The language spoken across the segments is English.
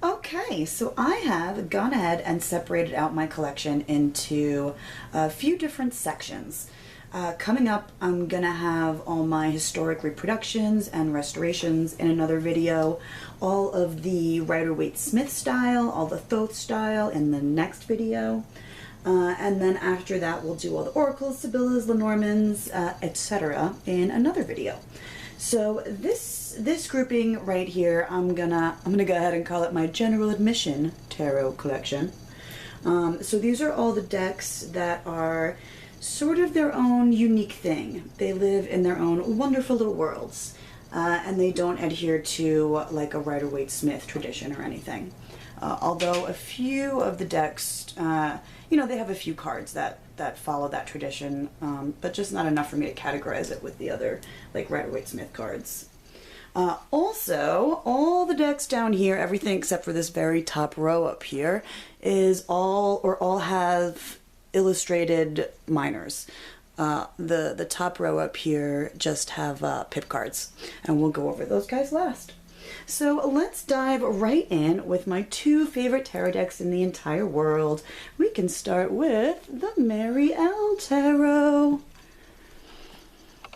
Okay, so I have gone ahead and separated out my collection into a few different sections. Coming up, I'm gonna have all my historic reproductions and restorations in another video, all of the Rider-Waite-Smith style, all the Thoth style in the next video. And then after that, we'll do all the oracles, Sibyllas, Lenormands, etc. in another video. So this grouping right here, I'm gonna go ahead and call it my General Admission Tarot collection. So these are all the decks that are sort of their own unique thing. They live in their own wonderful little worlds, and they don't adhere to like a Rider-Waite-Smith tradition or anything. Although a few of the decks, you know, they have a few cards that follow that tradition, but just not enough for me to categorize it with the other, like, Rider-Waite-Smith cards. Also, all the decks down here, everything except for this very top row up here, is all have illustrated minors. The top row up here just have pip cards, and we'll go over those guys last. So let's dive right in with my two favorite tarot decks in the entire world. We can start with the Mish-el Tarot.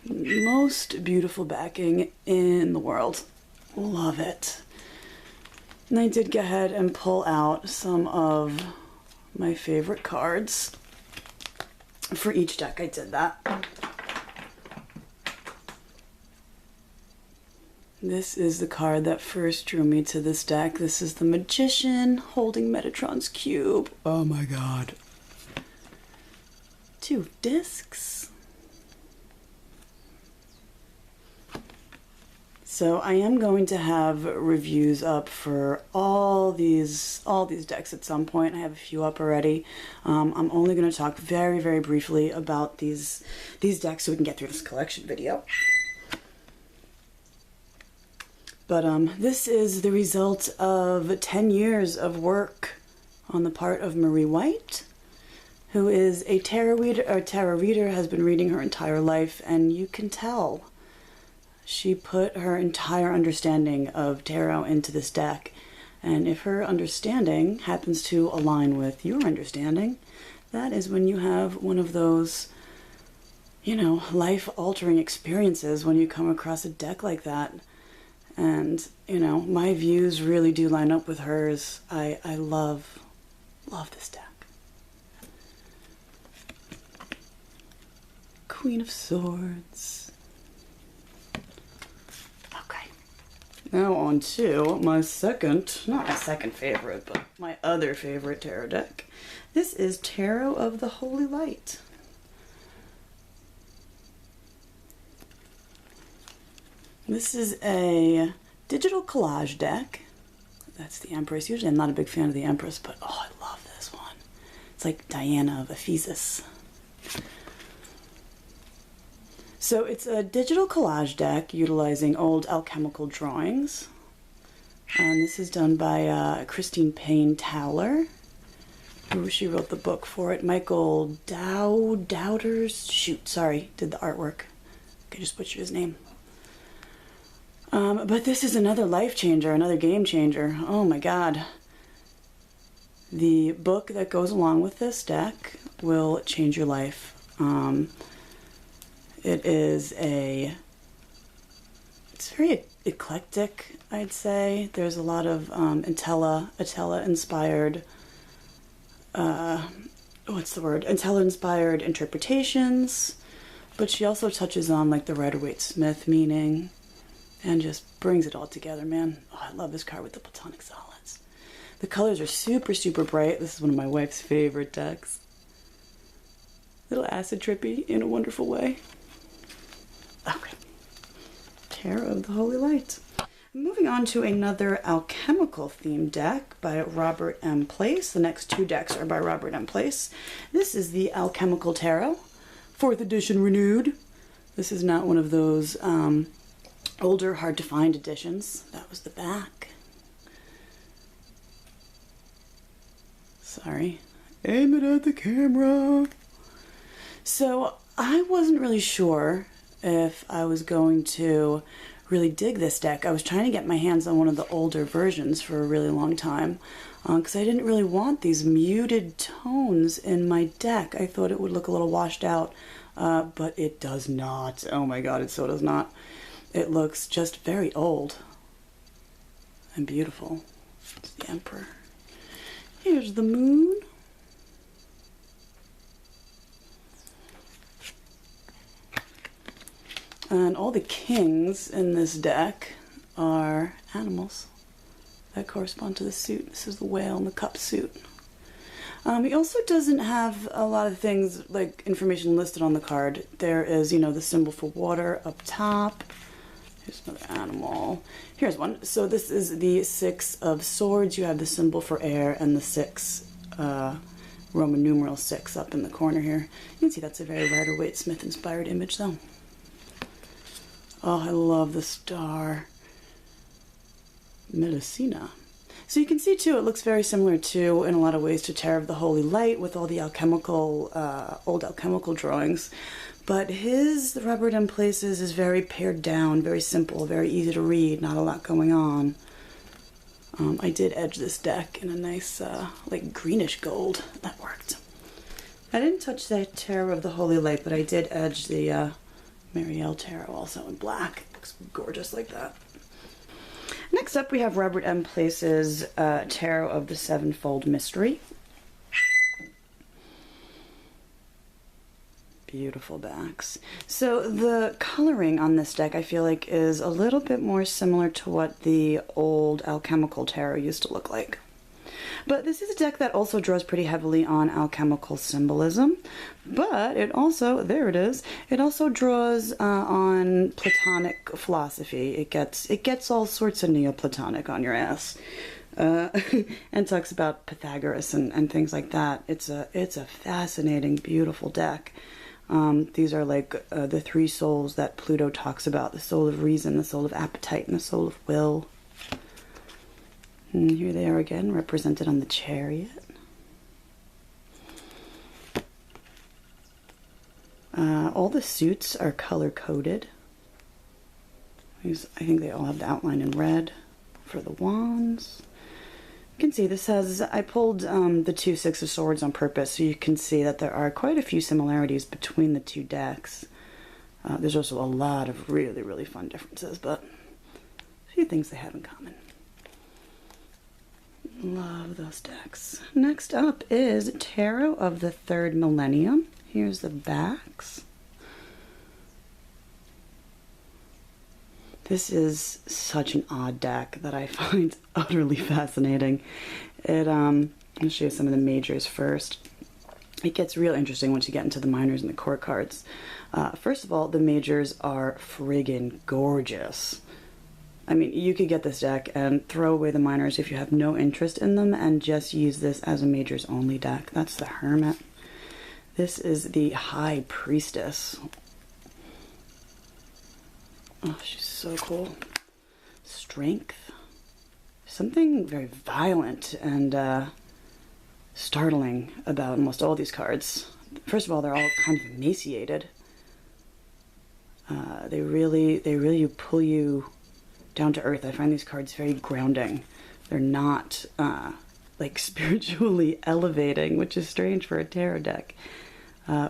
Most beautiful backing in the world. Love it. And I did go ahead and pull out some of my favorite cards. For each deck I did that. This is the card that first drew me to this deck. This is the Magician holding Metatron's cube. Oh my god. 2 discs. So I am going to have reviews up for all these decks at some point. I have a few up already. I'm only going to talk very, very briefly about these decks so we can get through this collection video. But this is the result of 10 years of work on the part of Marie White, who is a tarot reader, has been reading her entire life, and you can tell she put her entire understanding of tarot into this deck. And if her understanding happens to align with your understanding, that is when you have one of those, you know, life-altering experiences when you come across a deck like that. And, you know, my views really do line up with hers. I love this deck. Queen of Swords. Okay. Now on to my not my second favorite, but my other favorite tarot deck. This is Tarot of the Holy Light. This is a digital collage deck. That's the Empress. Usually I'm not a big fan of the Empress, but oh, I love this one. It's like Diana of Ephesus. So it's a digital collage deck utilizing old alchemical drawings. And this is done by Christine Payne Towler, who she wrote the book for it. Michael Dowders, did the artwork. I just butchered his name. But this is another life changer, another game changer. Oh my god. The book that goes along with this deck will change your life. It's very eclectic, I'd say. There's a lot of Atella-inspired, Atella-inspired interpretations, but she also touches on like the Rider-Waite-Smith meaning. And just brings it all together, man. Oh, I love this card with the platonic solids. The colors are super, super bright. This is one of my wife's favorite decks. Little acid trippy in a wonderful way. Okay. Tarot of the Holy Light. Moving on to another alchemical themed deck by Robert M. Place. The next 2 decks are by Robert M. Place. This is the Alchemical Tarot, 4th edition renewed. This is not one of those older, hard-to-find editions. That was the back. Sorry. Aim it at the camera. So I wasn't really sure if I was going to really dig this deck. I was trying to get my hands on one of the older versions for a really long time because I didn't really want these muted tones in my deck. I thought it would look a little washed out, but it does not. Oh my god, it so does not. It looks just very old and beautiful. It's the Emperor. Here's the Moon. And all the kings in this deck are animals that correspond to the suit. This is the whale and the cup suit. He also doesn't have a lot of things like information listed on the card. There is, you know, the symbol for water up top. Here's another animal. Here's one. So this is the 6 of Swords. You have the symbol for air and the 6, Roman numeral 6 up in the corner here. You can see that's a very Rider-Waite-Smith inspired image though. Oh, I love the star. Medicina. So you can see too, it looks very similar to, in a lot of ways, to Tarot of the Holy Light with all the alchemical, old alchemical drawings. But his Robert M. Places is very pared down, very simple, very easy to read, not a lot going on. I did edge this deck in a nice, like greenish gold. That worked. I didn't touch the Tarot of the Holy Light, but I did edge the Mish-el Tarot also in black. It looks gorgeous like that. Next up we have Robert M. Place's Tarot of the Sevenfold Mystery. Beautiful backs. So the coloring on this deck I feel like is a little bit more similar to what the old Alchemical Tarot used to look like. But this is a deck that also draws pretty heavily on alchemical symbolism, but it also, there it is, it also draws on Platonic philosophy. It gets all sorts of Neoplatonic on your ass, and talks about Pythagoras and things like that. It's a fascinating, beautiful deck. These are like the 3 souls that Pluto talks about: the soul of reason, the soul of appetite, and the soul of will. And here they are again, represented on the Chariot. All the suits are color-coded. I think they all have the outline in red for the wands. You can see this has, I pulled the 2 6 of Swords on purpose so you can see that there are quite a few similarities between the 2 decks. There's also a lot of really, really fun differences, but a few things they have in common. Love those decks. Next up is Tarot of the Third Millennium. Here's the backs. This is such an odd deck that I find utterly fascinating. I'll show you some of the majors first. It gets real interesting once you get into the minors and the court cards. First of all, the majors are friggin' gorgeous. I mean, you could get this deck and throw away the minors if you have no interest in them and just use this as a majors only deck. That's the Hermit. This is the High Priestess. Oh, she's so cool. Strength. Something very violent and startling about almost all these cards. First of all, they're all kind of emaciated. They really pull you down to earth. I find these cards very grounding. They're not like spiritually elevating, which is strange for a tarot deck,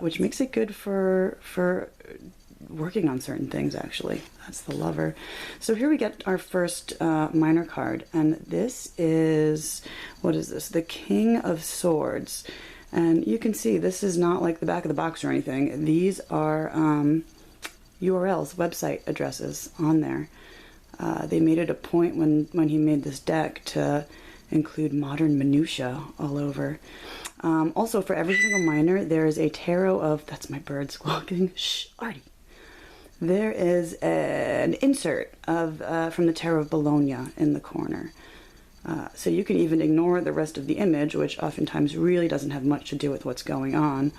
which makes it good for working on certain things, actually. That's the Lover. So here we get our first minor card, and this is, what is this? The King of Swords. And you can see this is not like the back of the box or anything. These are URLs, website addresses on there. They made it a point when he made this deck to include modern minutia all over. Also, for every single minor, there is a tarot of, that's my bird squawking, shh, Artie. There is an insert of from the Tarot of Bologna in the corner. So you can even ignore the rest of the image, which oftentimes really doesn't have much to do with what's going on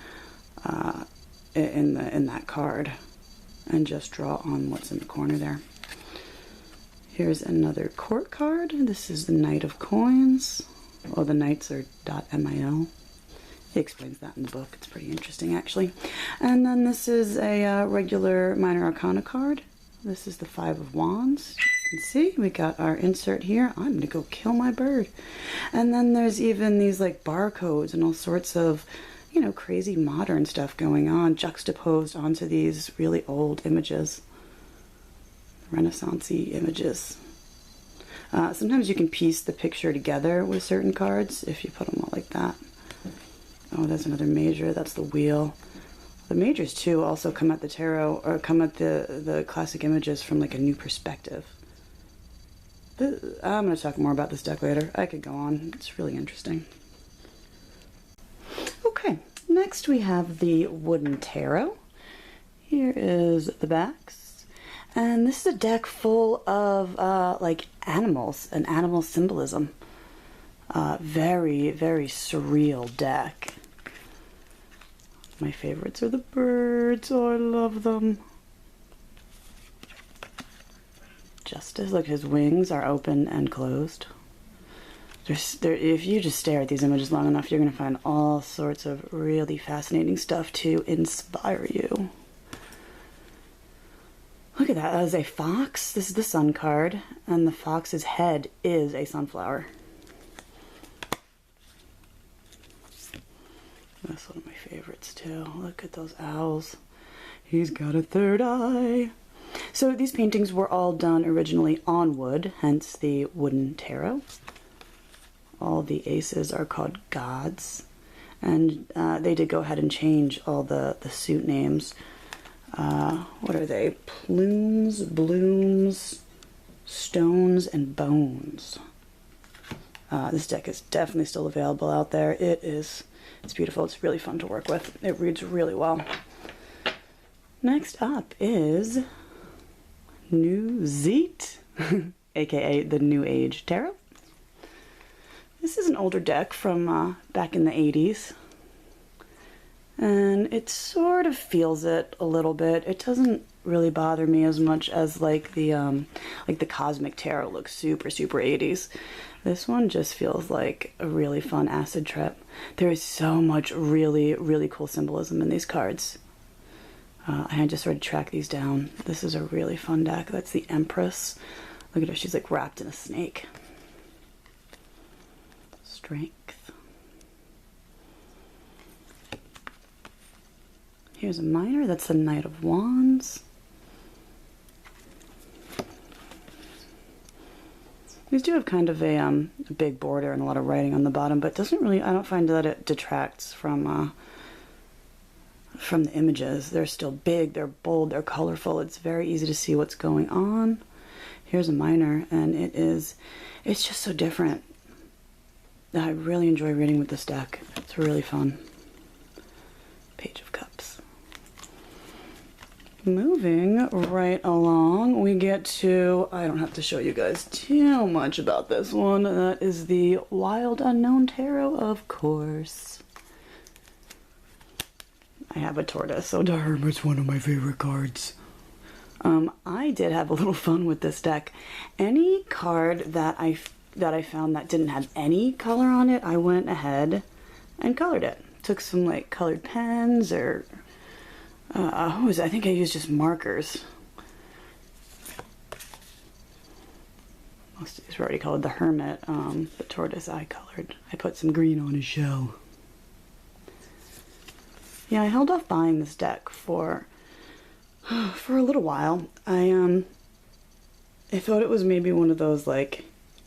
in that card, and just draw on what's in the corner there. Here's another court card. This is the Knight of Coins. Well, the knights are .mil. He explains that in the book. It's pretty interesting, actually. And then this is a regular Minor Arcana card. This is the Five of Wands. You can see we got our insert here. I'm gonna go kill my bird. And then there's even these like barcodes and all sorts of, you know, crazy modern stuff going on, juxtaposed onto these really old images. Renaissance-y images. Sometimes you can piece the picture together with certain cards if you put them all like that. Oh, there's another major. That's the wheel. The majors too also come at the tarot, or come at the classic images from like a new perspective. I'm going to talk more about this deck later. I could go on. It's really interesting. Okay, next we have the Wooden Tarot. Here is the backs. And this is a deck full of like animals and animal symbolism. Very, very surreal deck. My favorites are the birds. Oh, I love them. Justice, look, his wings are open and closed. If you just stare at these images long enough, you're going to find all sorts of really fascinating stuff to inspire you. Look at that. That is a fox. This is the sun card, and the fox's head is a sunflower. That's one of my favorites too. Look at those owls. He's got a third eye. So these paintings were all done originally on wood, hence the Wooden Tarot. All the aces are called gods. And they did go ahead and change all the suit names. What are they? Plumes, blooms, stones, and bones. This deck is definitely still available out there. It's beautiful. It's really fun to work with. It reads really well. Next up is New Zeet, aka the New Age Tarot. This is an older deck from back in the 80s. And it sort of feels it a little bit. It doesn't really bother me as much as like the Cosmic Tarot looks super 80s. This one just feels like a really fun acid trip. There is so much really cool symbolism in these cards. I just sort of track these down. This is a really fun deck. That's the Empress. Look at her, she's like wrapped in a snake. Strength. Here's a minor, that's the Knight of Wands. These do have kind of a big border and a lot of writing on the bottom, but doesn't really, I don't find that it detracts from the images. They're still big, they're bold, they're colorful. It's very easy to see what's going on. Here's a minor, and it's just so different. I really enjoy reading with this deck. It's really fun. Page of Cups. Moving right along, we get to, I don't have to show you guys too much about this one. That is the Wild Unknown Tarot, of course. I have a tortoise, so it's one of my favorite cards. I did have a little fun with this deck. Any card that I found that didn't have any color on it, I went ahead and colored it. Took some like colored pens or I think I used just markers. Most of these were already colored. The Hermit, the tortoise I colored. I put some green on his shell. Yeah, I held off buying this deck for a little while. I thought it was maybe one of those like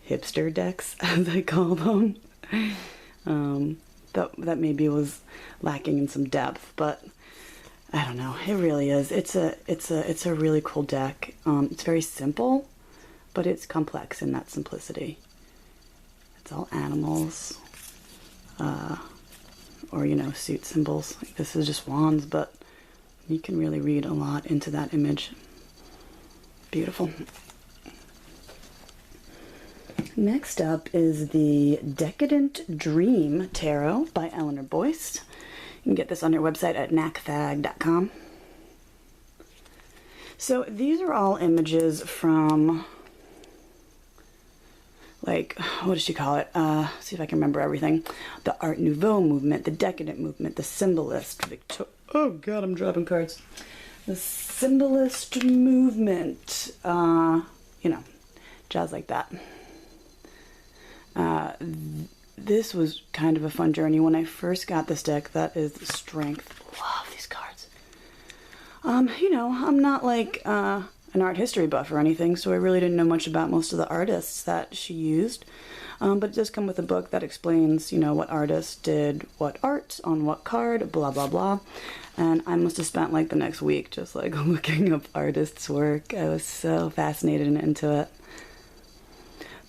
hipster decks, as I call them. That maybe was lacking in some depth, but I don't know. It really is. It's a really cool deck. It's very simple, but it's complex in that simplicity. It's all animals, or you know, suit symbols. Like this is just wands, but you can really read a lot into that image. Beautiful. Next up is the Decadent Dream Tarot by Eleanor Boyce. You can get this on their website at knacfag.com. So these are all images from, like, what does she call it? See if I can remember everything. The Art Nouveau movement, the Decadent movement, the Symbolist, oh god, I'm dropping cards. the symbolist movement, you know, jazz like that. This was kind of a fun journey. When I first got this deck, that is the Strength. Love these cards. You know, I'm not like an art history buff or anything, so I really didn't know much about most of the artists that she used. But it does come with a book that explains, you know, what artist did what art on what card, blah, blah, blah. And I must have spent like the next week just like looking up artists' work. I was so fascinated and into it.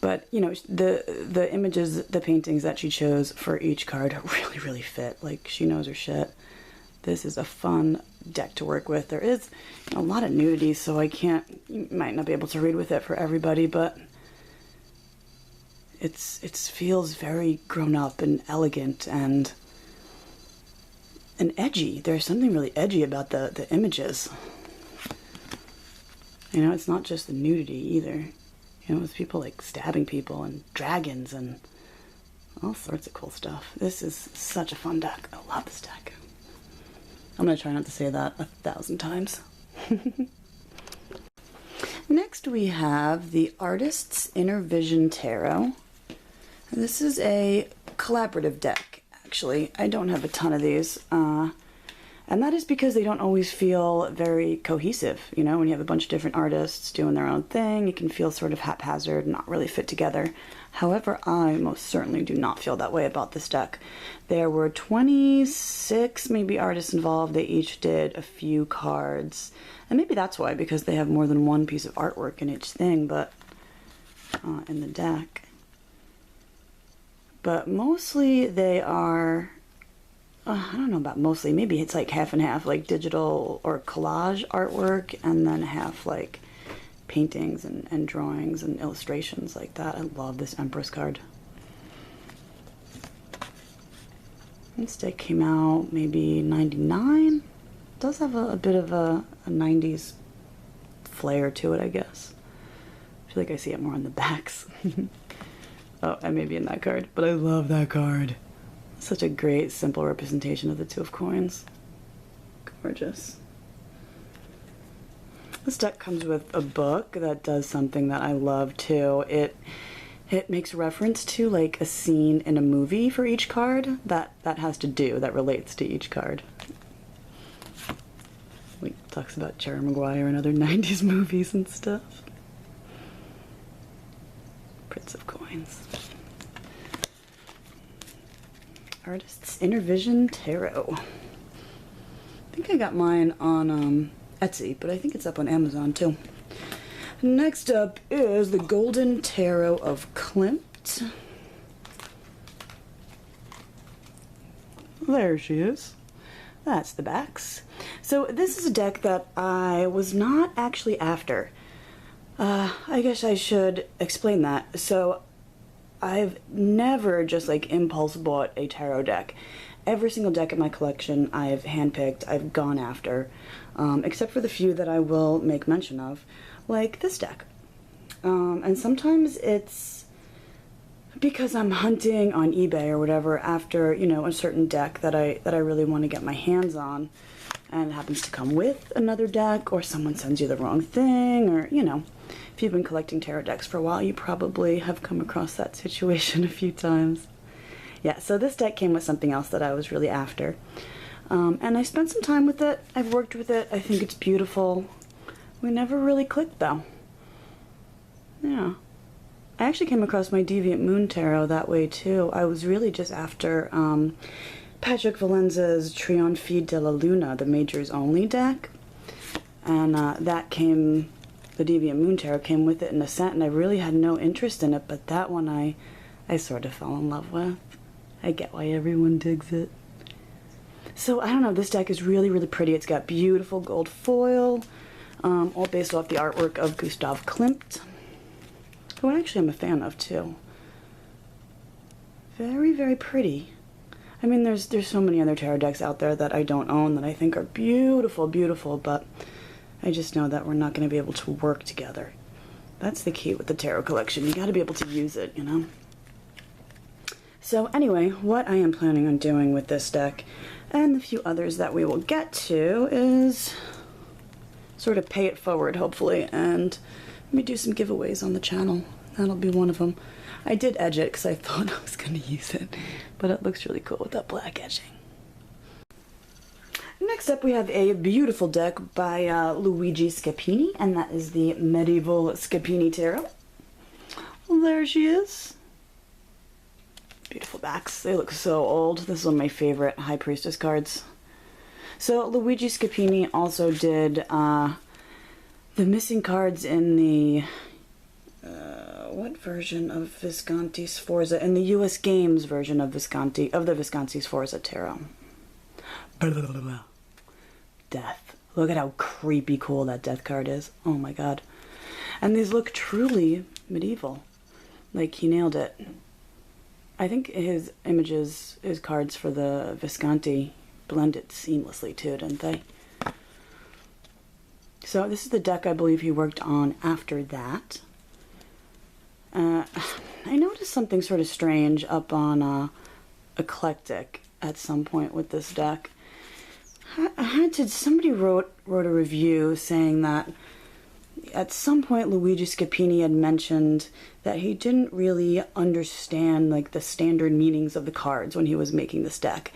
But, you know, the images, the paintings that she chose for each card really, really fit. Like, she knows her shit. This is a fun deck to work with. There is a lot of nudity, so you might not be able to read with it for everybody, but it feels very grown up and elegant and edgy. There's something really edgy about the images. You know, it's not just the nudity either. You know, it's people like stabbing people and dragons and all sorts of cool stuff. This is such a fun deck. I love this deck. I'm going to try not to say that 1,000 times. Next we have the Artist's Inner Vision Tarot. This is a collaborative deck, actually. I don't have a ton of these. And that is because they don't always feel very cohesive. You know, when you have a bunch of different artists doing their own thing, it can feel sort of haphazard, not really fit together. However, I most certainly do not feel that way about this deck. There were 26 maybe artists involved. They each did a few cards. And maybe that's why, because they have more than one piece of artwork in each thing, but in the deck. But mostly they are... I don't know about mostly, maybe it's like half and half, like digital or collage artwork, and then half like paintings and drawings and illustrations like that. I love this Empress card. This deck came out maybe 99. It does have a bit of a 90s flair to it, I guess. I feel like I see it more on the backs. Oh, I may be in that card, but I love that card. Such a great, simple representation of the Two of Coins. Gorgeous. This deck comes with a book that does something that I love too. It makes reference to like a scene in a movie for each card that relates to each card. Like, talks about Jerry Maguire and other 90s movies and stuff. Prince of Coins. Artist's Inner Vision Tarot. I think I got mine on Etsy, but I think it's up on Amazon too. Next up is the Golden Tarot of Klimt. There she is. That's the backs. So this is a deck that I was not actually after. I guess I should explain that. So I've never just like impulse bought a tarot deck. Every single deck in my collection I've handpicked, I've gone after, except for the few that I will make mention of, like this deck. And sometimes it's because I'm hunting on eBay or whatever after, you know, a certain deck that I really want to get my hands on, and it happens to come with another deck, or someone sends you the wrong thing, or, you know. If you've been collecting tarot decks for a while, you probably have come across that situation a few times. Yeah, so this deck came with something else that I was really after. And I spent some time with it. I've worked with it. I think it's beautiful. We never really clicked, though. Yeah. I actually came across my Deviant Moon Tarot that way, too. I was really just after Patrick Valenza's Triomphe de la Luna, the Majors Only deck. And that came... The Deviant Moon Tarot came with it in a set, and I really had no interest in it, but that one I sort of fell in love with. I get why everyone digs it. So, I don't know, this deck is really, really pretty. It's got beautiful gold foil, all based off the artwork of Gustav Klimt, who actually I'm a fan of, too. Very, very pretty. I mean, there's so many other tarot decks out there that I don't own that I think are beautiful, beautiful, but I just know that we're not going to be able to work together. That's the key with the tarot collection. You got to be able to use it, you know? So anyway, what I am planning on doing with this deck, and the few others that we will get to, is sort of pay it forward, hopefully, and maybe do some giveaways on the channel. That'll be one of them. I did edge it because I thought I was going to use it, but it looks really cool with that black edging. Next up we have a beautiful deck by Luigi Scapini, and that is the Medieval Scapini Tarot. Well, there she is. Beautiful backs. They look so old. This is one of my favorite High Priestess cards. So Luigi Scapini also did the missing cards in the what version of Visconti Sforza? In the US Games version of the Visconti Sforza Tarot. Blah, blah, blah, blah. Death. Look at how creepy cool that death card is. Oh my god. And these look truly medieval. Like, he nailed it. I think his images, his cards for the Visconti blended seamlessly too, didn't they? So this is the deck I believe he worked on after that. I noticed something sort of strange up on Eclectic at some point with this deck. Somebody wrote a review saying that at some point Luigi Scapini had mentioned that he didn't really understand like the standard meanings of the cards when he was making this deck.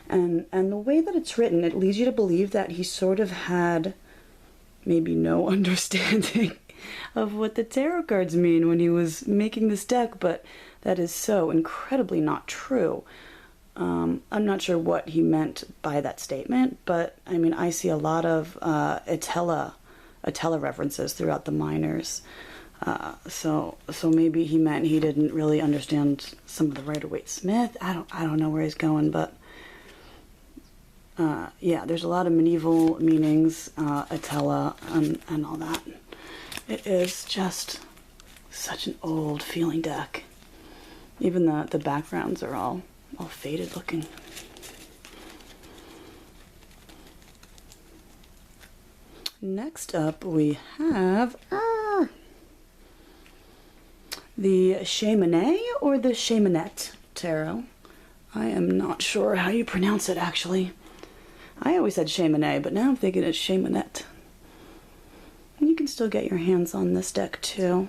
And the way that it's written, it leads you to believe that he sort of had maybe no understanding of what the tarot cards mean when he was making this deck, but that is so incredibly not true. I'm not sure what he meant by that statement, but I mean, I see a lot of Atella references throughout the minors. So maybe he meant he didn't really understand some of the Rider-Waite-Smith. I don't know where he's going, but yeah, there's a lot of medieval meanings, Atella, and all that. It is just such an old feeling deck. Even the backgrounds are all faded looking. Next up we have the Cheimonette or the Cheimonette Tarot. I am not sure how you pronounce it actually. I always said Cheimonette, but now I'm thinking it's Cheimonette. And you can still get your hands on this deck too.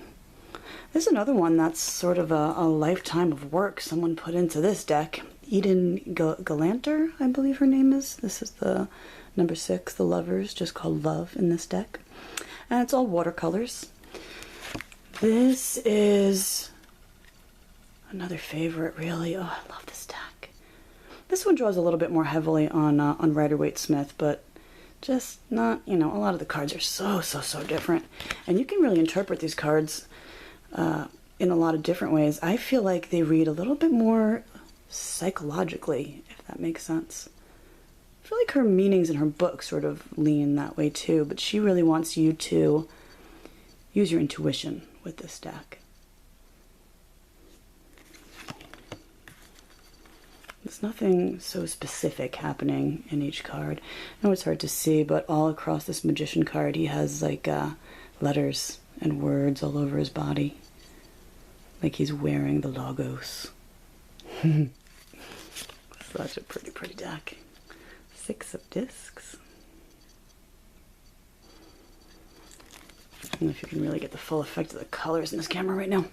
This is another one that's sort of a lifetime of work someone put into this deck. Eden Galanter, I believe her name is. This is the number 6, the Lovers, just called Love in this deck. And it's all watercolors. This is another favorite, really. Oh, I love this deck. This one draws a little bit more heavily on Rider-Waite-Smith, but just not, you know, a lot of the cards are so different. And you can really interpret these cards in a lot of different ways. I feel like they read a little bit more psychologically, if that makes sense. I feel like her meanings in her book sort of lean that way too, but she really wants you to use your intuition with this deck. There's nothing so specific happening in each card. I know it's hard to see, but all across this Magician card he has like letters and words all over his body. Like he's wearing the Logos. Such a pretty deck. 6 of discs. I don't know if you can really get the full effect of the colors in this camera right now.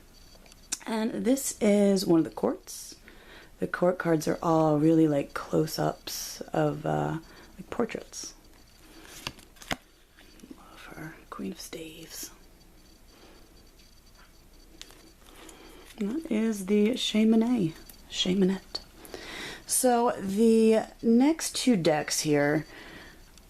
And this is one of the courts. The court cards are all really like close-ups of like portraits. Love her. Queen of Staves. And that is the Cheimonette. So the next 2 decks here,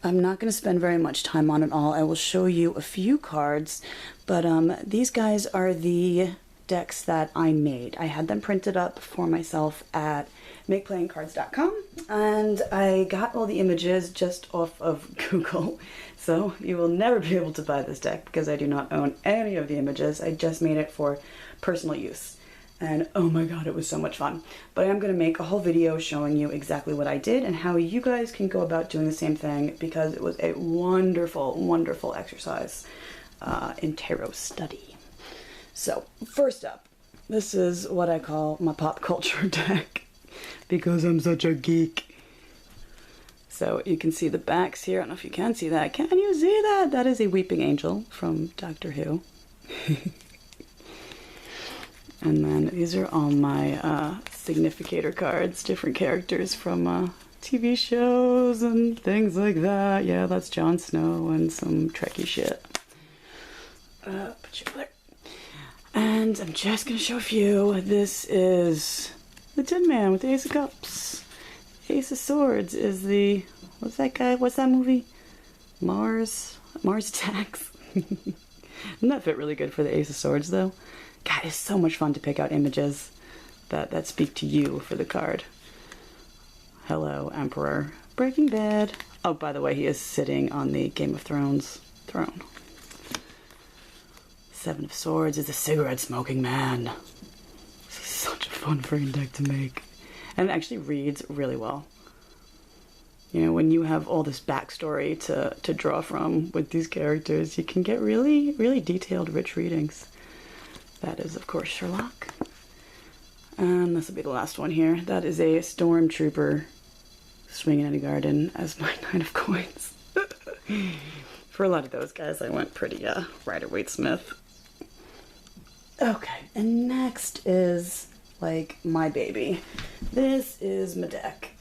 I'm not going to spend very much time on it all. I will show you a few cards, but these guys are the decks that I made. I had them printed up for myself at makeplayingcards.com, and I got all the images just off of Google. So you will never be able to buy this deck because I do not own any of the images. I just made it for personal use. And oh my god, it was so much fun. But I am going to make a whole video showing you exactly what I did and how you guys can go about doing the same thing, because it was a wonderful exercise in tarot study. So first up, this is what I call my pop culture deck because I'm such a geek. So you can see the backs here. I don't know if you can see that. Can you see that? That is a weeping angel from Doctor Who. And then these are all my significator cards, different characters from TV shows and things like that. Yeah, that's Jon Snow and some Trekkie shit. Put you over there. And I'm just gonna show a few. This is the Tin Man with the Ace of Cups. Ace of Swords is the, what's that guy? What's that movie? Mars Attacks. Doesn't that fit really good for the Ace of Swords though? God, it's so much fun to pick out images that speak to you for the card. Hello, Emperor. Breaking Bad. Oh, by the way, he is sitting on the Game of Thrones throne. Seven of Swords is a cigarette-smoking man. This is such a fun freaking deck to make. And it actually reads really well. You know, when you have all this backstory to draw from with these characters, you can get really, really detailed, rich readings. That is, of course, Sherlock. And this will be the last one here. That is a Stormtrooper swinging in a garden as my Knight of Coins. For a lot of those guys, I went pretty Rider-Waite-Smith. Okay, and next is, like, my baby. This is my deck.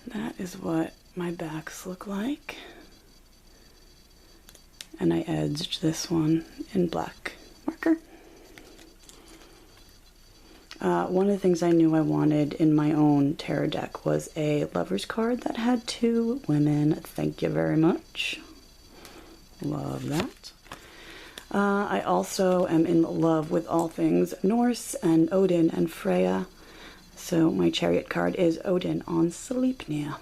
That is what my backs look like. And I edged this one in black marker. One of the things I knew I wanted in my own tarot deck was a lover's card that had two women. Thank you very much. Love that. I also am in love with all things Norse and Odin and Freya. So my Chariot card is Odin on Sleipnir.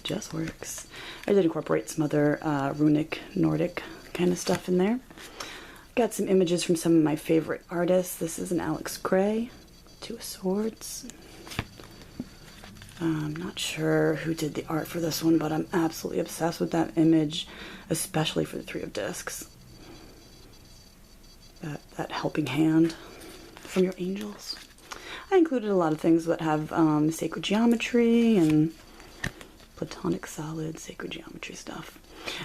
Just works. I did incorporate some other runic Nordic kind of stuff in there. Got some images from some of my favorite artists. This is an Alex Gray, Two of Swords. I'm not sure who did the art for this one, but I'm absolutely obsessed with that image, especially for the Three of Discs. That helping hand from your angels. I included a lot of things that have sacred geometry and platonic solid sacred geometry stuff.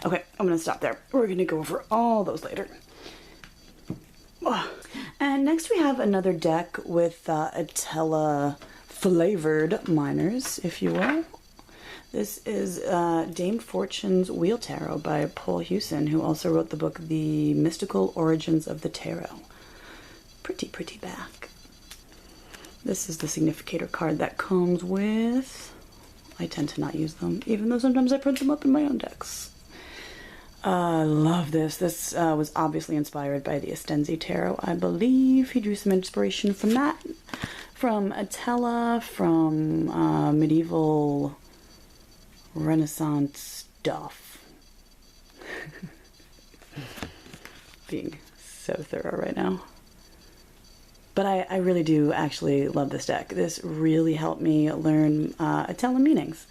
Okay, I'm gonna stop there. We're gonna go over all those later. And next we have another deck with Atella flavored minors, if you will. This is Dame Fortune's Wheel Tarot by Paul Hewson, who also wrote the book The Mystical Origins of the Tarot. Pretty back. This is the significator card that comes with... I tend to not use them, even though sometimes I print them up in my own decks. I love this. This was obviously inspired by the Estensi Tarot. I believe he drew some inspiration from that. From Atella, from medieval Renaissance stuff. Being so thorough right now. But I really do actually love this deck. This really helped me learn Atella meanings.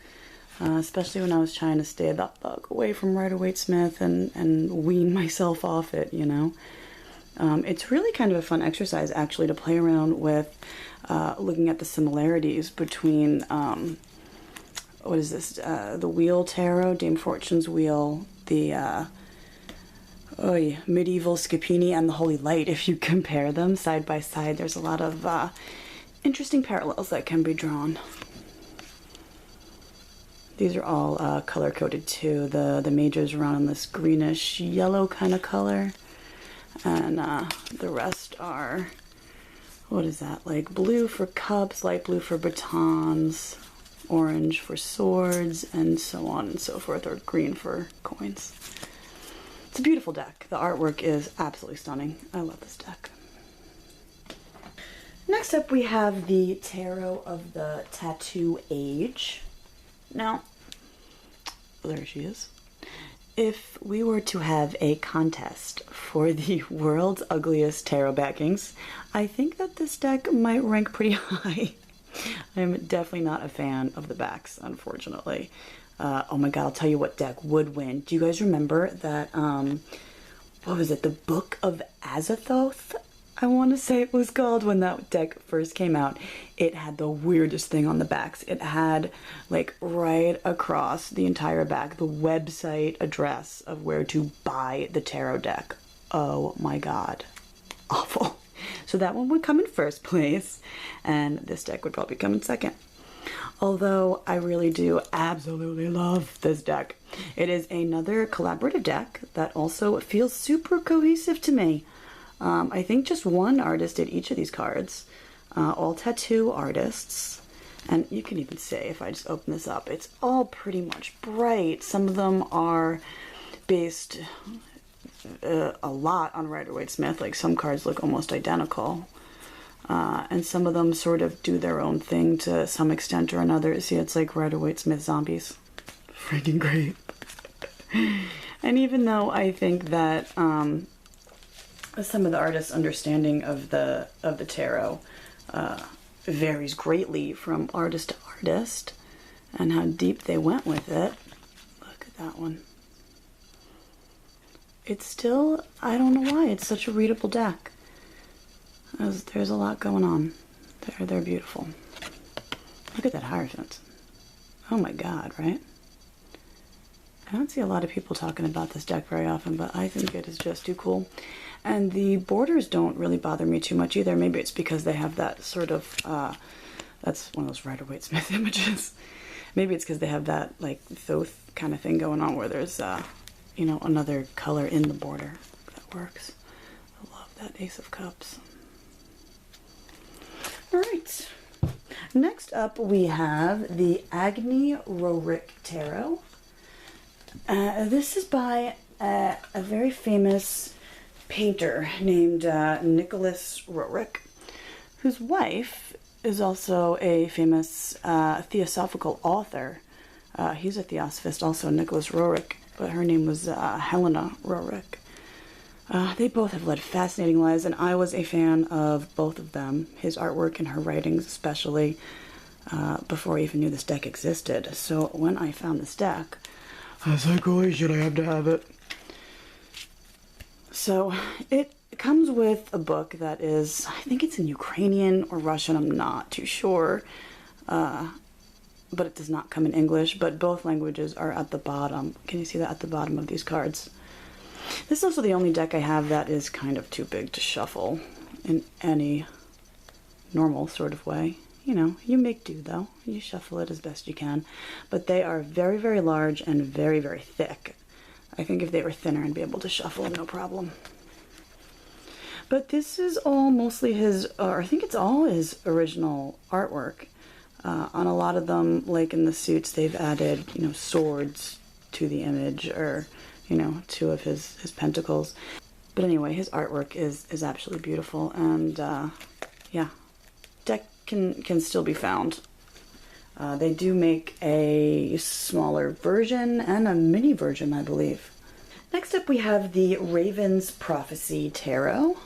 Especially when I was trying to stay that fuck away from Rider-Waite-Smith and wean myself off it, you know. It's really kind of a fun exercise, actually, to play around with looking at the similarities between, what is this, the Wheel Tarot, Dame Fortune's Wheel, the medieval Scapini, and the Holy Light. If you compare them side by side, there's a lot of interesting parallels that can be drawn. These are all color-coded too. The majors are on this greenish yellow kind of color. And the rest are, what is that, like blue for cups, light blue for batons, orange for swords, and so on and so forth, or green for coins. It's a beautiful deck. The artwork is absolutely stunning. I love this deck. Next up we have the Tarot of the Tattoo Age. Now, there she is. If we were to have a contest for the world's ugliest tarot backings, I think that this deck might rank pretty high. I'm definitely not a fan of the backs, unfortunately. Oh my god, I'll tell you what deck would win. Do you guys remember that, what was it, the Book of Azathoth, I want to say it was called, when that deck first came out, it had the weirdest thing on the backs. It had, like, right across the entire back, the website address of where to buy the tarot deck. Oh my god. Awful. So that one would come in first place, and this deck would probably come in second. Although I really do absolutely love this deck. It is another collaborative deck that also feels super cohesive to me. I think just one artist did each of these cards, all tattoo artists, and you can even see, if I just open this up, it's all pretty much bright. Some of them are based a lot on Rider-Waite-Smith, like some cards look almost identical, and some of them sort of do their own thing to some extent or another. See, it's like Rider-Waite-Smith zombies. Freaking great. And even though I think that some of the artists' understanding of the tarot varies greatly from artist to artist, and how deep they went with it. Look at that one. It's still, I don't know why, it's such a readable deck. There's a lot going on. They're beautiful. Look at that Hierophant. Oh my god, right? I don't see a lot of people talking about this deck very often, but I think it is just too cool. And the borders don't really bother me too much either. Maybe it's because they have that sort of, that's one of those Rider-Waite-Smith images. Maybe it's because they have that, like, Thoth kind of thing going on where there's, you know, another color in the border. That works. I love that Ace of Cups. Alright. Next up we have the Agni Roerich Tarot. This is by a very famous painter named Nicholas Roerich, whose wife is also a famous theosophical author. He's a theosophist, also Nicholas Roerich, but her name was Helena Roerich. They both have led fascinating lives, and I was a fan of both of them, his artwork and her writings especially, before I even knew this deck existed. So when I found this deck, I was like, holy shit, I have to have it. So it comes with a book that is, I think it's in Ukrainian or Russian, I'm not too sure, but it does not come in English, but both languages are at the bottom. Can you see that at the bottom of these cards? This is also the only deck I have that is kind of too big to shuffle in any normal sort of way. You know, you make do though. You shuffle it as best you can. But they are very, very large and very, very thick. I think if they were thinner, I'd be able to shuffle no problem. But this is all mostly his, or I think it's all his original artwork. On a lot of them, like in the suits, they've added, you know, swords to the image, or, you know, two of his pentacles. But anyway, his artwork is absolutely beautiful, and yeah, deck can still be found. They do make a smaller version and a mini version, I believe. Next up we have the Raven's Prophecy Tarot.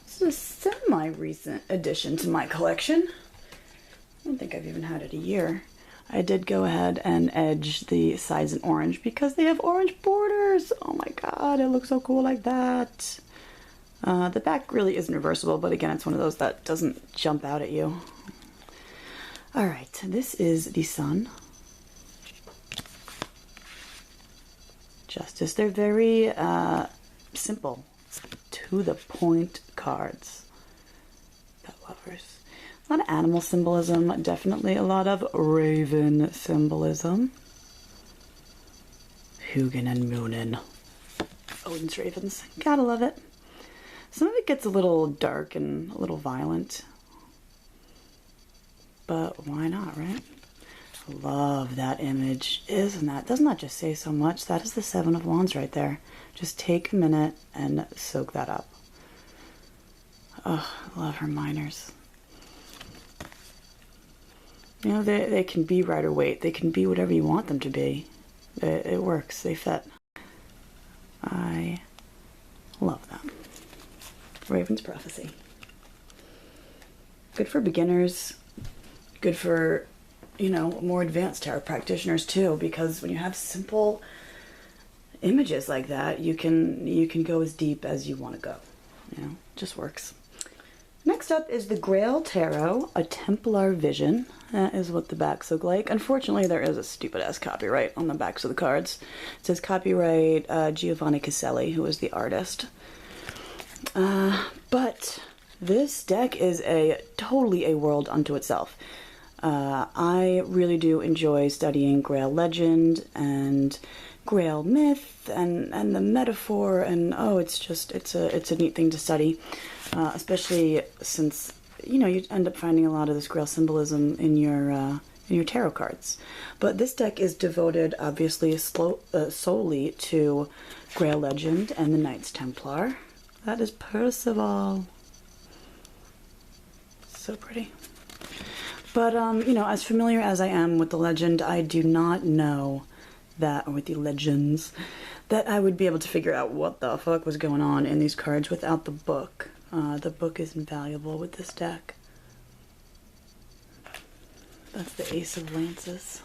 This is a semi-recent addition to my collection. I don't think I've even had it a year. I did go ahead and edge the sides in orange because they have orange borders. Oh my god, it looks so cool like that. The back really isn't reversible, but again, it's one of those that doesn't jump out at you. Alright, this is the Sun. Justice. They're very simple, to the point cards. Pet lovers. A lot of animal symbolism, definitely a lot of raven symbolism. Hugin and Moonin. Odin's ravens. Gotta love it. Some of it gets a little dark and a little violent. But why not, right? Love that image. Isn't that? Doesn't that just say so much? That is the Seven of Wands right there. Just take a minute and soak that up. Oh, love her minors. You know, they can be Rider-Waite. They can be whatever you want them to be. It works. They fit. I love them. Raven's Prophecy. Good for beginners. Good for, you know, more advanced tarot practitioners too, because when you have simple images like that, you can go as deep as you want to go. you know, just works. Next up is the Grail Tarot, a Templar vision. That is what the backs look like. Unfortunately, there is a stupid-ass copyright on the backs of the cards. It says copyright Giovanni Caselli, who is the artist. But this deck is totally a world unto itself. I really do enjoy studying Grail legend and Grail myth and the metaphor, and oh, it's a neat thing to study, especially since, you know, you end up finding a lot of this Grail symbolism in your tarot cards. But this deck is devoted, obviously, solely to Grail legend and the Knights Templar. That is Percival. So pretty. But, you know, as familiar as I am with the legend, I do not know that, or with the legends, that I would be able to figure out what the fuck was going on in these cards without the book. The book is invaluable with this deck. That's the Ace of Lances.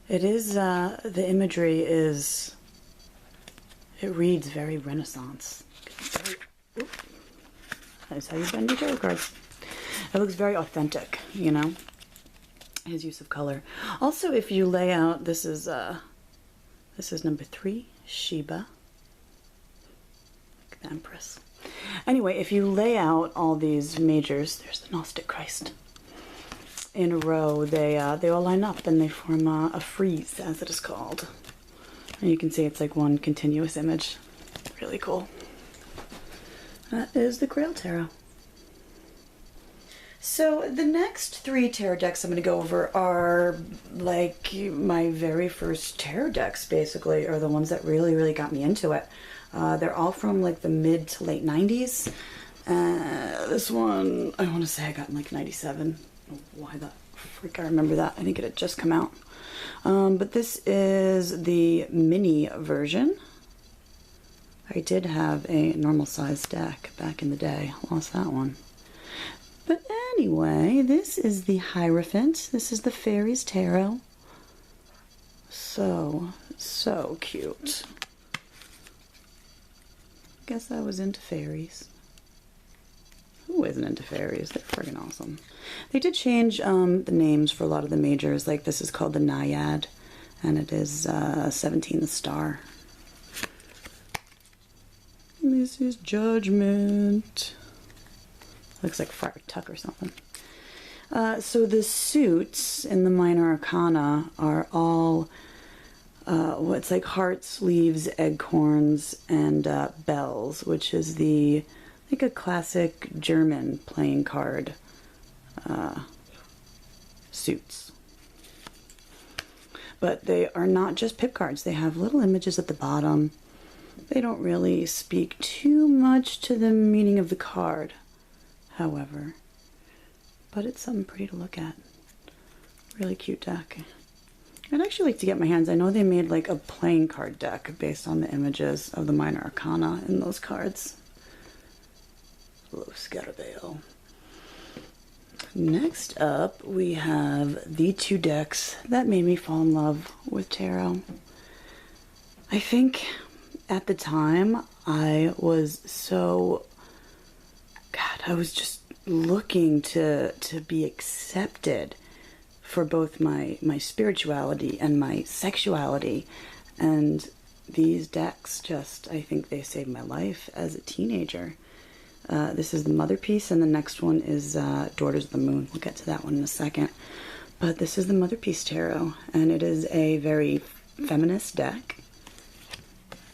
It is, the imagery is, it reads very Renaissance. That's how you bend your tarot cards. It looks very authentic, you know? His use of color. Also, if you lay out, this is number 3, Sheba. Like the Empress. Anyway, if you lay out all these majors, there's the Gnostic Christ, in a row, they all line up and they form a frieze, as it is called. And you can see it's like one continuous image. Really cool. That is the Grail Tarot. So the next 3 tarot decks I'm going to go over are like my very first tarot decks, basically, or the ones that really, really got me into it. They're all from like the mid to late 90s. This one, I want to say I got in like 97. Why the freak I remember that? I think it had just come out. But this is the mini version. I did have a normal size deck back in the day. Lost that one. But anyway, this is the Hierophant. This is the Fairies Tarot. So cute. Guess I was into fairies. Who isn't into fairies? They're friggin' awesome. They did change the names for a lot of the majors. Like this is called the Naiad, and it is 17 the Star. This is Judgment. Looks like Friar Tuck or something. So the suits in the Minor Arcana are all what's like hearts, leaves, acorns, and bells, which is like a classic German playing card suits. But they are not just pip cards. They have little images at the bottom. They don't really speak too much to the meaning of the card, however, but it's something pretty to look at. Really cute deck. I'd actually like to get my hands, I know they made like a playing card deck based on the images of the Minor Arcana in those cards. Hello, Scarabeo. Next up, we have the 2 decks that made me fall in love with tarot. I think at the time I was so, I was just looking to be accepted for both my spirituality and my sexuality, and these decks just, I think they saved my life as a teenager. This is the Motherpeace, and the next one is Daughters of the Moon. We'll get to that one in a second. But this is the Motherpeace Tarot, and it is a very feminist deck,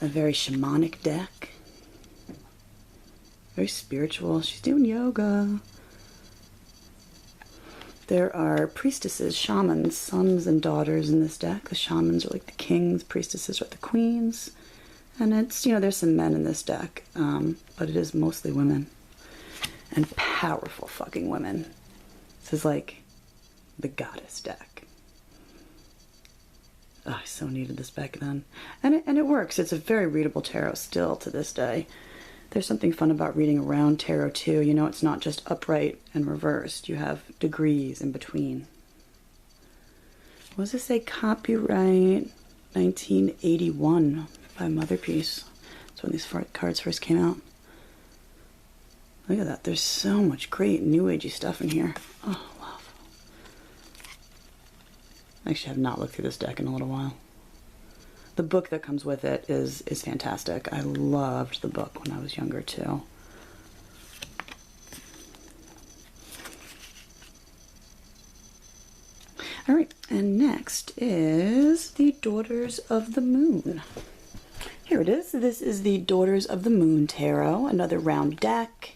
a very shamanic deck, very spiritual. She's doing yoga. There are priestesses, shamans, sons and daughters in this deck. The shamans are like the kings, priestesses are the queens. And it's, you know, there's some men in this deck, but it is mostly women. And powerful fucking women. This is like the goddess deck. Oh, I so needed this back then. And it works. It's a very readable tarot still to this day. There's something fun about reading around tarot too. You know, it's not just upright and reversed. You have degrees in between. What does it say? Copyright 1981. by Motherpeace. That's when these cards first came out. Look at that. There's so much great new agey stuff in here. Oh, love. I actually have not looked through this deck in a little while. The book that comes with it is fantastic. I loved the book when I was younger too. All right, and next is the Daughters of the Moon. Here it is. This is the Daughters of the Moon Tarot, another round deck.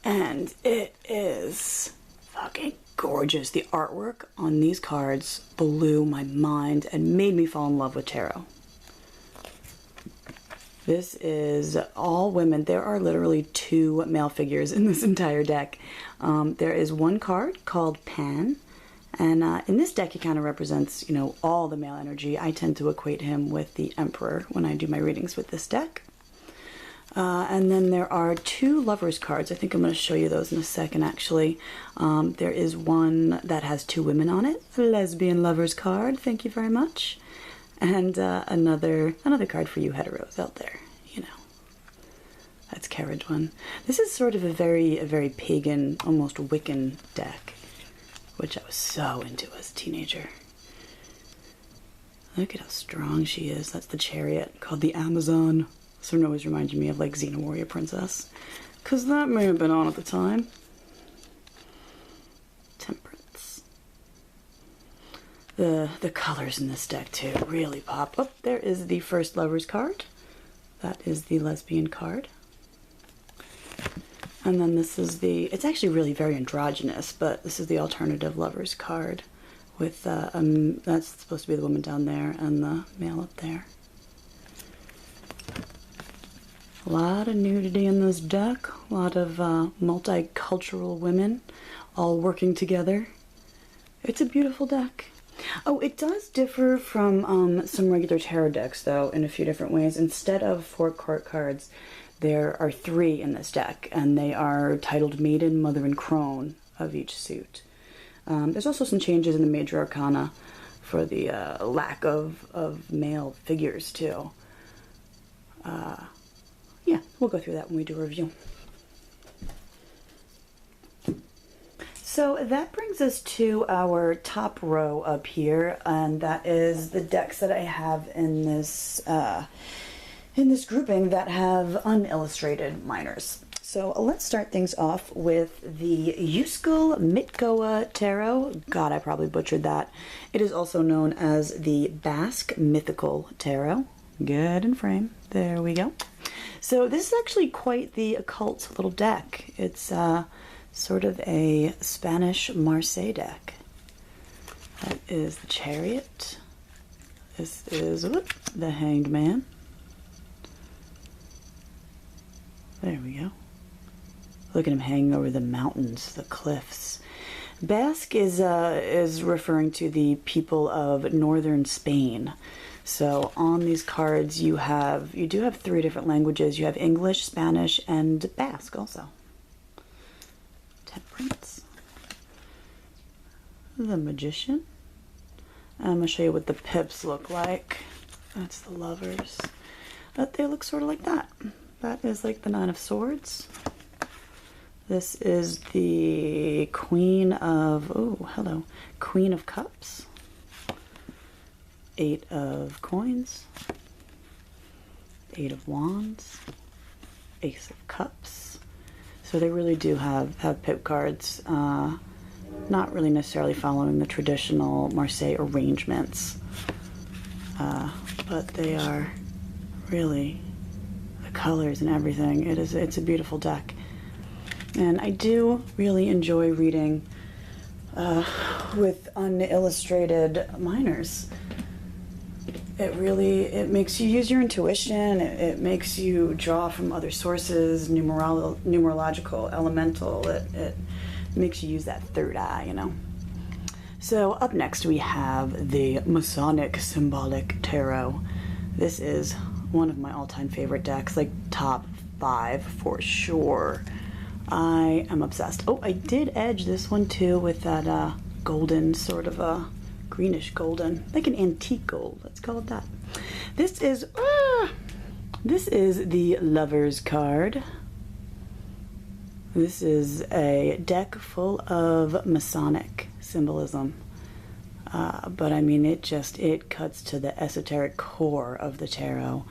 And it is fucking gorgeous. The artwork on these cards blew my mind and made me fall in love with tarot. This is all women. There are literally 2 male figures in this entire deck. There is one card called Pan. And in this deck, he kind of represents, you know, all the male energy. I tend to equate him with the Emperor when I do my readings with this deck. And then there are 2 lovers cards. I think I'm going to show you those in a second, actually. There is one that has 2 women on it. A lesbian lovers card. Thank you very much. And another card for you heteros out there, you know. That's carriage one. This is sort of a very pagan, almost Wiccan deck, which I was so into as a teenager. Look at how strong she is. That's the Chariot, called the Amazon. This one always reminded me of like Xena Warrior Princess, because that may have been on at the time. Temperance. The colors in this deck too really pop. Oh, there is the first Lovers card. That is the lesbian card. And then this is it's actually really very androgynous, but this is the alternative Lovers card with, that's supposed to be the woman down there and the male up there. A lot of nudity in this deck, a lot of multicultural women all working together. It's a beautiful deck. Oh, it does differ from some regular tarot decks, though, in a few different ways. Instead of 4 court cards, there are 3 in this deck, and they are titled Maiden, Mother, and Crone of each suit. There's also some changes in the major arcana for the lack of male figures, too. Yeah, we'll go through that when we do a review. So that brings us to our top row up here, and that is the decks that I have in this grouping that have unillustrated minors. So let's start things off with the Yuskul Mitgoa Tarot. God, I probably butchered that. It is also known as the Basque Mythical Tarot. Good in frame. There we go. So this is actually quite the occult little deck. It's sort of a Spanish Marseille deck. That is the Chariot. This is the Hanged Man. There we go. Look at him hanging over the mountains, the cliffs. Basque is referring to the people of northern Spain. So on these cards you do have 3 different languages. You have English, Spanish, and Basque also. Temperance. The Magician. I'm going to show you what the pips look like. That's the Lovers. But they look sort of like that. That is like the 9 of Swords. This is the Queen of, oh, hello, Queen of Cups. 8 of Coins. 8 of Wands. Ace of Cups. So they really do have pip cards, not really necessarily following the traditional Marseille arrangements, but they are really, the colors and everything, it's a beautiful deck. And I do really enjoy reading with unillustrated minors. It makes you use your intuition, it makes you draw from other sources, numerological, elemental, it makes you use that third eye, you know. So up next we have the Masonic Symbolic Tarot. This is one of my all-time favorite decks, like top 5 for sure. I am obsessed. Oh, I did edge this one too with that golden sort of a greenish golden, like an antique gold. Let's call it that. This is the Lover's card. This is a deck full of Masonic symbolism. But I mean, it cuts to the esoteric core of the tarot.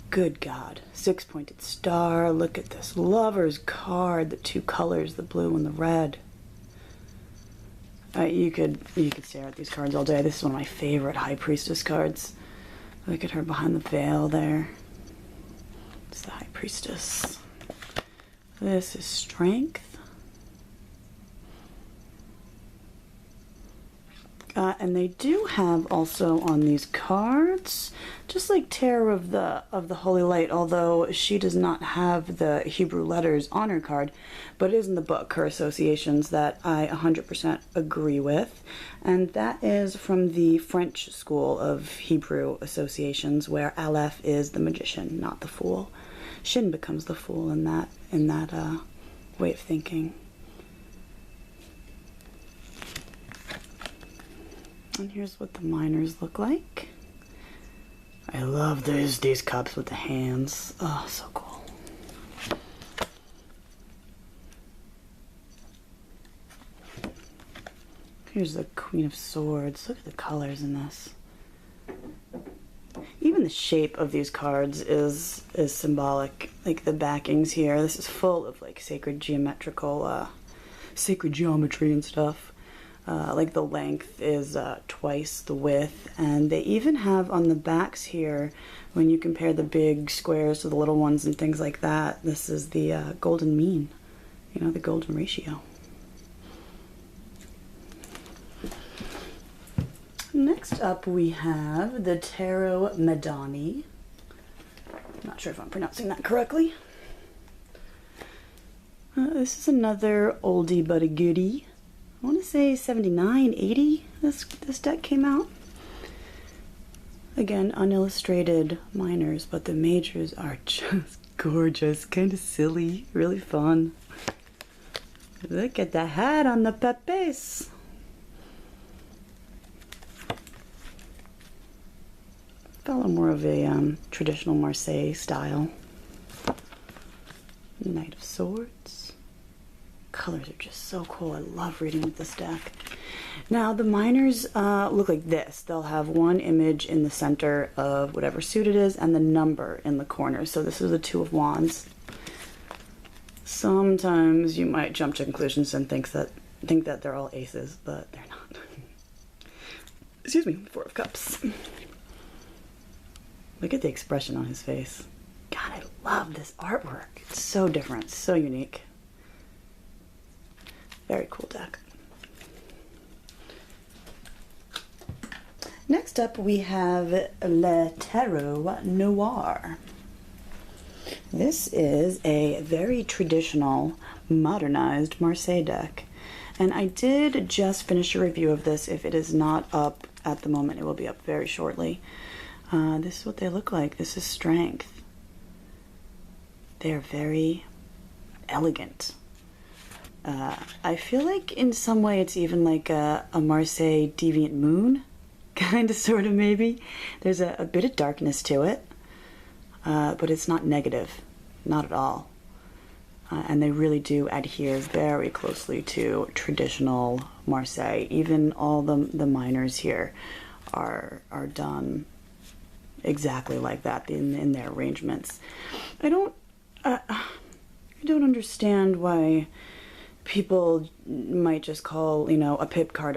Good God. 6-pointed star. Look at this Lover's card. The two colors, the blue and the red. You could stare at these cards all day. This is one of my favorite High Priestess cards. Look at her behind the veil there. It's the High Priestess. This is Strength. And they do have also on these cards, just like Terror of the Holy Light, although she does not have the Hebrew letters on her card, but it is in the book, her associations that I 100% agree with. And that is from the French school of Hebrew associations, where Aleph is the magician, not the fool. Shin becomes the fool in that way of thinking. And here's what the minors look like. I love these cups with the hands. Oh, so cool. Here's the Queen of Swords. Look at the colors in this. Even the shape of these cards is symbolic. Like the backings here. This is full of like sacred geometrical, sacred geometry and stuff. Like the length is twice the width, and they even have on the backs here, when you compare the big squares to the little ones and things like that, this is the golden mean, you know, the golden ratio. Next up we have the Tarot Maddonni. Not sure if I'm pronouncing that correctly. This is another oldie but a goodie. I want to say 79, 80 this deck came out. Again, unillustrated minors, but the majors are just gorgeous, kind of silly, really fun. Look at the hat on the pepes. Follow more of a traditional Marseille style. Knight of Swords. Colors are just so cool. I love reading with this deck. Now the minors look like this. They'll have one image in the center of whatever suit it is and the number in the corner. So this is the Two of Wands. Sometimes you might jump to conclusions and think that they're all aces, but they're not. Excuse me. Four of Cups. Look at the expression on his face. God, I love this artwork. It's so different, so unique. Very cool deck. Next up we have Le Tarot Noir. This is a very traditional, modernized Marseille deck. And I did just finish a review of this. If it is not up at the moment, it will be up very shortly. This is what they look like. This is Strength. They are very elegant. I feel like in some way it's even like a Marseille Deviant Moon, kind of, sort of, maybe. There's a bit of darkness to it, but it's not negative, not at all. And they really do adhere very closely to traditional Marseille. Even all the minors here are done exactly like that in their arrangements. I don't understand why people might just call, you know, a pip card,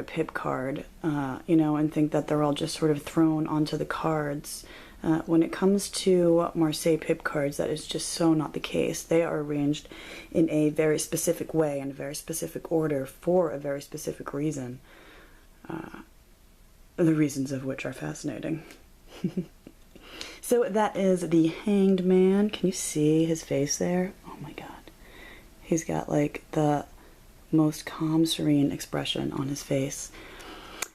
you know, and think that they're all just sort of thrown onto the cards. When it comes to Marseille pip cards, that is just so not the case. They are arranged in a very specific way, in a very specific order, for a very specific reason. The reasons of which are fascinating. So that is the Hanged Man. Can you see his face there? Oh my god. He's got like the most calm, serene expression on his face.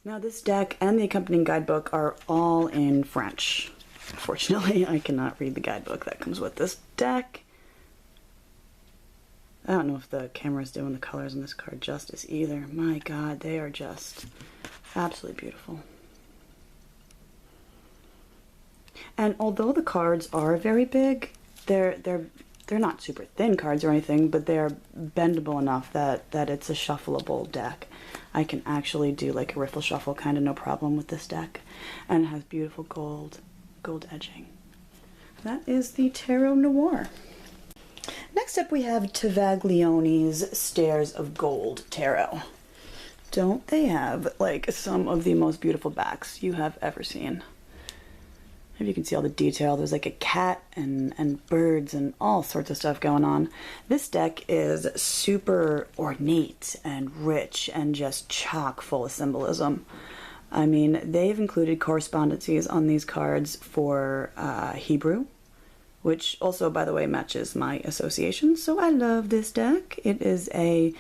Now this deck and the accompanying guidebook are all in French. Unfortunately, I cannot read the guidebook that comes with this deck. I don't know if the camera's doing the colors on this card justice either. My God, they are just absolutely beautiful. And although the cards are very big, they're not super thin cards or anything, but they're bendable enough that it's a shuffleable deck. I can actually do like a riffle shuffle kind of no problem with this deck. And it has beautiful gold edging. That is the Tarot Noir. Next up we have Tavaglione's Stairs of Gold Tarot. Don't they have like some of the most beautiful backs you have ever seen? If you can see all the detail, there's like a cat and birds and all sorts of stuff going on. This deck is super ornate and rich and just chock full of symbolism. I mean, they've included correspondences on these cards for Hebrew, which also, by the way, matches my association. So I love this deck. It is a,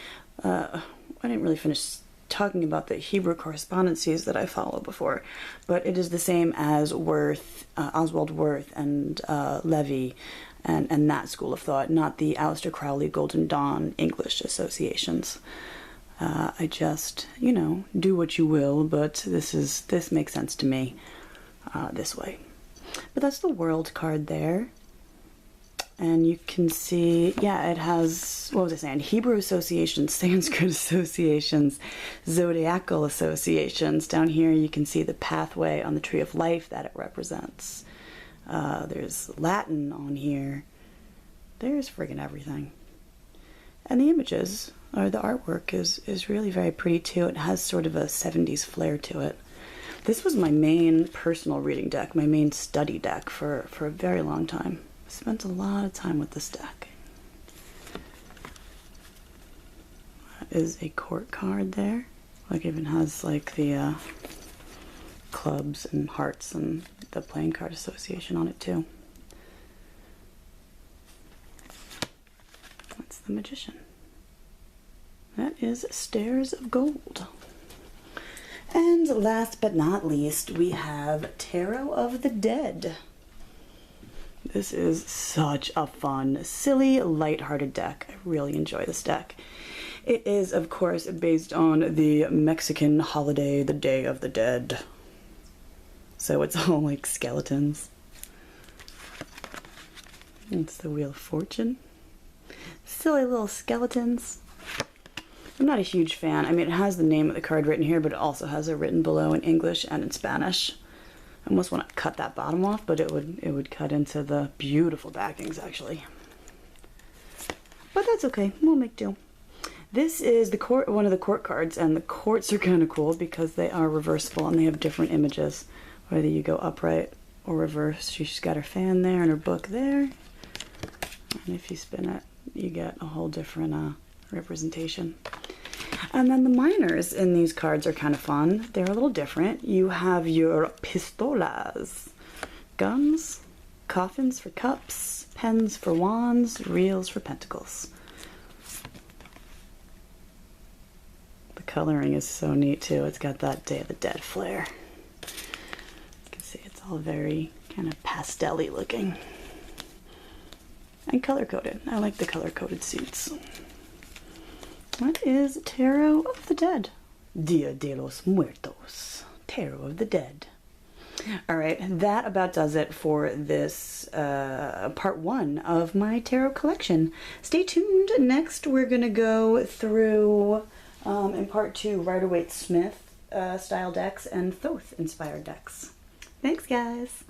I didn't really finish talking about the Hebrew correspondences that I follow before, but it is the same as Worth, Oswald Worth and Levy and that school of thought, not the Aleister Crowley Golden Dawn English associations. I just, you know, do what you will, but this makes sense to me this way. But that's the World card there. And you can see, yeah, it has, what was I saying? Hebrew associations, Sanskrit associations, zodiacal associations. Down here you can see the pathway on the Tree of Life that it represents. There's Latin on here. There's friggin' everything. And the images, or the artwork, is really very pretty too. It has sort of a 70s flair to it. This was my main personal reading deck, my main study deck for a very long time. Spent a lot of time with this deck. That is a court card there. Like, even has like the clubs and hearts and the playing card association on it too. That's the Magician. That is Stairs of Gold. And last but not least, we have Tarot of the Dead. This is such a fun, silly, light-hearted deck. I really enjoy this deck. It is, of course, based on the Mexican holiday, the Day of the Dead. So it's all like skeletons. It's the Wheel of Fortune. Silly little skeletons. I'm not a huge fan. I mean, it has the name of the card written here, but it also has it written below in English and in Spanish. I almost want to cut that bottom off, but it would cut into the beautiful backings, actually. But that's okay. We'll make do. This is the court, one of the court cards, and the courts are kind of cool because they are reversible and they have different images, whether you go upright or reverse. She's got her fan there and her book there, and if you spin it, you get a whole different representation. And then the minors in these cards are kind of fun. They're a little different. You have your pistolas, guns, coffins for cups, pens for wands, reels for pentacles. The coloring is so neat too. It's got that Day of the Dead flair. You can see it's all very kind of pastel-y looking. And color-coded. I like the color-coded suits. What is Tarot of the Dead? Dia de los Muertos. Tarot of the Dead. Alright, that about does it for this part one of my tarot collection. Stay tuned. Next we're going to go through, in part two, Rider-Waite-Smith style decks and Thoth inspired decks. Thanks, guys.